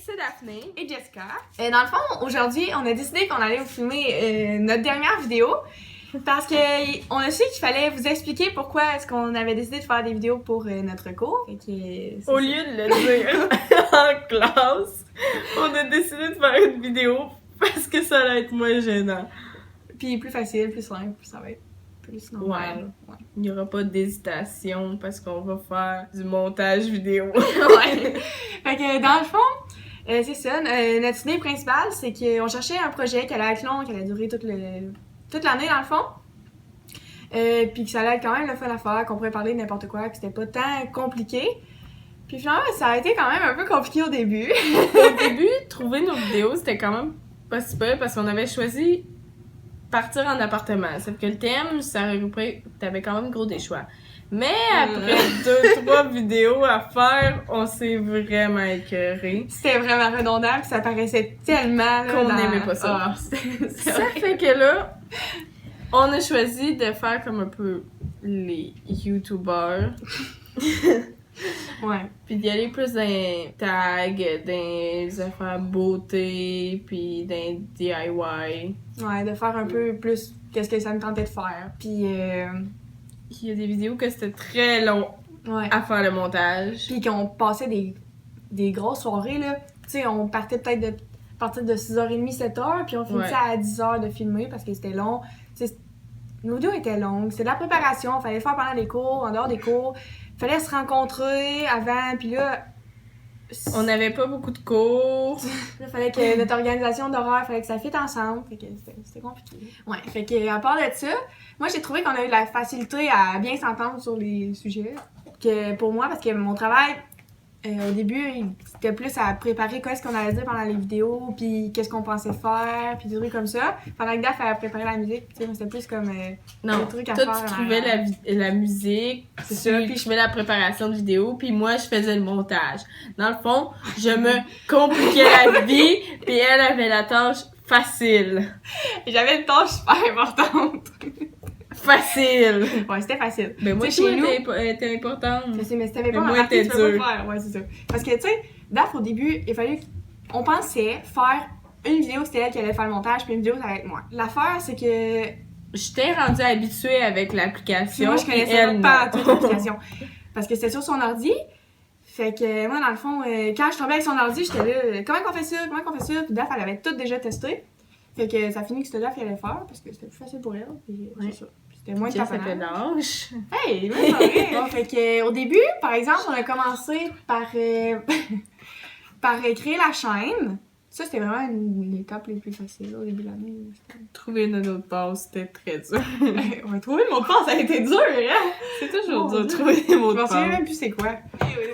c'est Daphné et Jessica. Dans le fond, aujourd'hui, on a décidé qu'on allait vous filmer notre dernière vidéo parce que on a su qu'il fallait vous expliquer pourquoi est-ce qu'on avait décidé de faire des vidéos pour notre cours. Au lieu de le dire en classe, on a décidé de faire une vidéo parce que ça allait être moins gênant. Puis plus facile, plus simple, ça va être plus normal. Ouais. Il n'y aura pas d'hésitation parce qu'on va faire du montage vidéo. Ouais. Fait que dans le fond, c'est ça. Notre idée principale, c'est qu'on cherchait un projet qui allait être long, qui allait durer toute l'année dans le fond. Puis que ça allait être quand même le fun à faire, qu'on pourrait parler de n'importe quoi, que c'était pas tant compliqué. Puis finalement, ça a été quand même un peu compliqué au début. Au début, trouver nos vidéos, c'était quand même pas si peu parce qu'on avait choisi partir en appartement. Sauf que le thème, ça regroupait, t'avais quand même gros des choix. Mais après 2-3 vidéos à faire, on s'est vraiment écœurés. C'était vraiment redondant, puis ça paraissait tellement là, qu'on n'aimait pas ça. Ça fait que là, on a choisi de faire comme un peu les YouTubers. Ouais. Puis d'y aller plus dans les tags, dans les affaires beauté, puis dans les DIY. Ouais, de faire un peu plus qu'est-ce que ça me tentait de faire. Puis il y a des vidéos que c'était très long à faire le montage. Puis qu'on passait des grosses soirées, là. Tu sais, on partait peut-être de partir de 6h30, 7h, puis on finissait à 10h de filmer parce que c'était long. Tu sais, nos vidéos étaient longues. C'était de la préparation, il fallait le faire pendant les cours, en dehors des cours. Fallait se rencontrer avant, puis là... On n'avait pas beaucoup de cours. Il fallait que notre organisation d'horaire, fallait que ça fitte ensemble. Fait que c'était compliqué. Ouais, fait que à part de ça, moi j'ai trouvé qu'on a eu de la facilité à bien s'entendre sur les sujets. Que pour moi, parce que mon travail, au début, c'était plus à préparer quoi est-ce qu'on allait dire pendant les vidéos, puis qu'est-ce qu'on pensait faire, puis des trucs comme ça. Pendant que Daph, elle préparait la musique, tu sais, c'était plus comme des trucs à faire. Toi, tu trouvais la musique, c'est ça, puis je faisais la préparation de vidéo, puis moi, je faisais le montage. Dans le fond, je me compliquais la vie, puis elle avait la tâche facile. J'avais une tâche super importante. Facile! Ouais, c'était facile. Mais moi, chez nous, était importante. Mais c'était pas moi, était dur. Ouais, c'est ça. Parce que, tu sais, Daph, au début, il fallait on pensait faire une vidéo, c'était elle qui allait faire le montage, puis une vidéo, ça allait être moi. L'affaire, c'est que... J'étais rendue habituée avec l'application. Moi, je connaissais pas toute l'application. Parce que c'était sur son ordi. Fait que, moi, dans le fond, quand je tombais avec son ordi, j'étais là, comment qu'on fait ça? Puis Daph, elle avait tout déjà testé. Fait que ça finit que c'était Daph qui allait le faire, parce que c'était plus facile pour elle. Puis c'est ça. C'était moins de taponnage. Hey, c'est vrai! Bon, fait que, au début, par exemple, on a commencé par créer la chaîne. Ça, c'était vraiment l'étape les plus faciles au début de l'année. Trouver une autre passe, c'était très dur. Ouais, trouver le mot de passe, ça a été dur, hein? C'est toujours dur de trouver des mots de passe. Je me souviens même plus c'est quoi.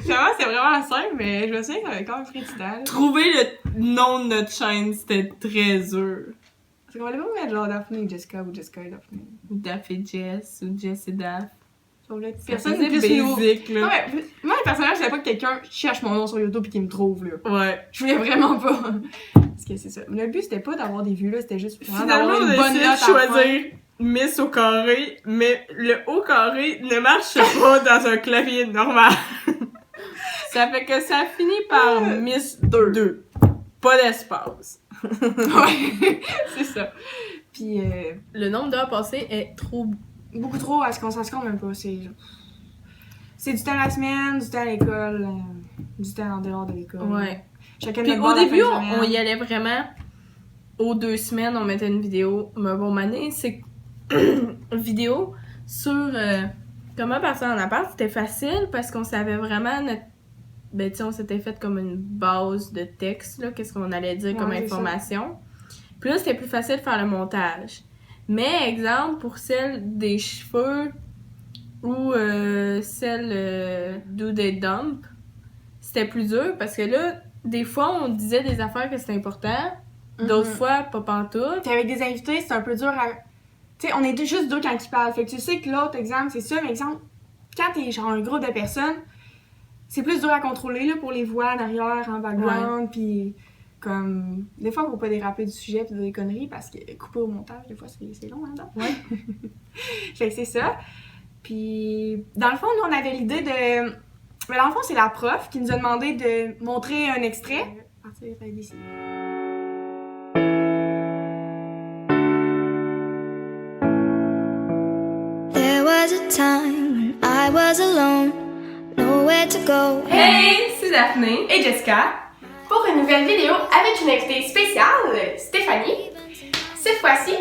Finalement, c'est vraiment simple, mais je me souviens qu'on avait quand même pris du temps. Trouver le nom de notre chaîne, c'était très dur. C'est qu'on allait pas mettre genre Daphné et Jessica ou Jessica et Daphné. Ou Daph et Jess, ou Jess et Daph. Personne n'est plus basique, là. Ouais, moi, personnellement, je savais pas que quelqu'un cherche mon nom sur YouTube et qu'il me trouve, là. Ouais. Je voulais vraiment pas. Parce que c'est ça. Le but, c'était pas d'avoir des vues, là, c'était juste finalement une bonne note de choisir Miss au carré, mais le haut carré ne marche pas dans un clavier normal. Ça fait que ça finit par Miss 2. Pas d'espace. Ouais, c'est ça. Puis le nombre d'heures passées est beaucoup trop à ce qu'on s'en se compte même pas. C'est du temps la semaine, du temps à l'école, du temps en dehors de l'école. Ouais. Chacun puis au début, on y allait vraiment. Aux 2 semaines, on mettait une vidéo. Mais bon, année, c'est une vidéo sur comment passer en appart. C'était facile parce qu'on savait vraiment notre. Ben, tu sais, on s'était fait comme une base de texte, là, qu'est-ce qu'on allait dire comme information. Puis là, c'était plus facile de faire le montage. Mais, exemple, pour celle des cheveux ou celle do des dump, c'était plus dur parce que là, des fois, on disait des affaires que c'était important, d'autres fois, pas pantoute. Puis avec des invités, c'est un peu dur à... Tu sais, on est juste deux quand ils parlent. Fait que tu sais que l'autre exemple, c'est ça, mais exemple, quand t'es genre un groupe de personnes, c'est plus dur à contrôler là, pour les voix en arrière, en background, puis comme... Des fois, faut pas déraper du sujet pis des conneries parce que couper au montage, des fois, c'est long, hein, donc. Ouais. Fait que c'est ça. Puis, dans le fond, nous, on avait l'idée de... Mais dans le fond, c'est la prof qui nous a demandé de montrer un extrait partir d'ici. There was a time when I was alone, nowhere to go. Hey, c'est Daphné Et Jessica pour une nouvelle vidéo avec une invitée spéciale, Stéphanie. Cette fois-ci,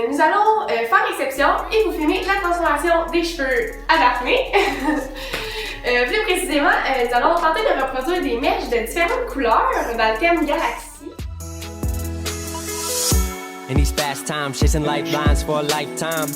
nous allons faire exception et vous filmer la transformation des cheveux à Daphné. Plus précisément, nous allons tenter de reproduire des mèches de différentes couleurs dans le thème Galaxy. In these fast times, chasing lifelines for a lifetime.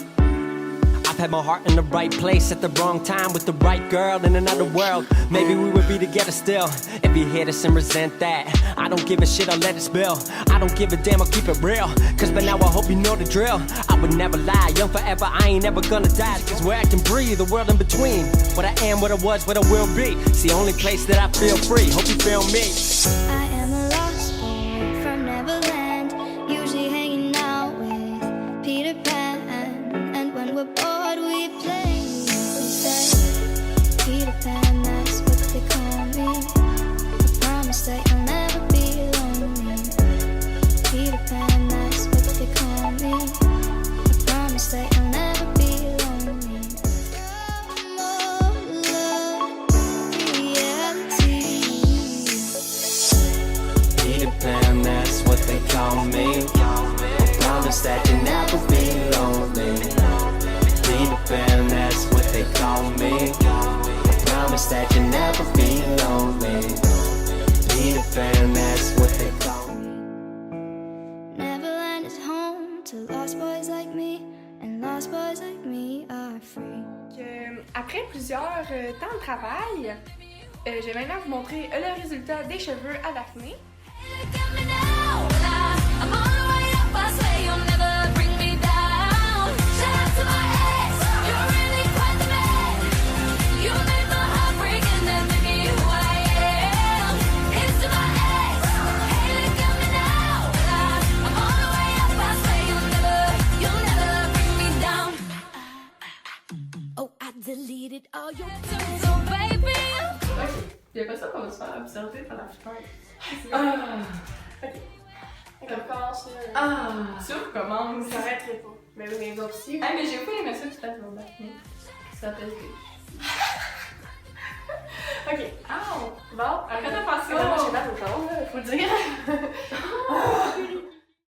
I've had my heart in the right place at the wrong time with the right girl in another world. Maybe we would be together still. If you hate us and resent that, I don't give a shit, I'll let it spill. I don't give a damn, I'll keep it real. Cause by now I hope you know the drill. I would never lie, young forever, I ain't ever gonna die. Cause where I can breathe, the world in between. What I am, what I was, what I will be. It's the only place that I feel free, hope you feel me. I am a lost boy from Neverland, usually hanging out with Peter Pan. And when we're bored, we play. We say, Peter Pan, that's what they call me. I promise that you'll never be lonely. Peter Pan, that's what they call me. I promise that you'll never be lonely. Peter Pan, that's what they call me. I promise that you'll never be lonely. Peter Pan, that's what they call me. I promise that you'll never be lonely. Peter Pan, that's what they call me. Neverland is home to lost boys like me, and lost boys like me are free. Après plusieurs temps de travail, je vais maintenant vous montrer le résultat des cheveux à Daphné. Deleted all your so baby. Ok, c'est pas ça qu'on va se faire observer par la plupart. Ok. On recommence. Tu recommences. Ça arrêterait pas. Mais oui, mais aussi. Ah, mais j'ai pas aimé ça que tu fasses mon Daphné. Ça s'appelle Ok. Ow! Bon, Arrête de faire ça! moi j'ai mal au corps, faut le dire.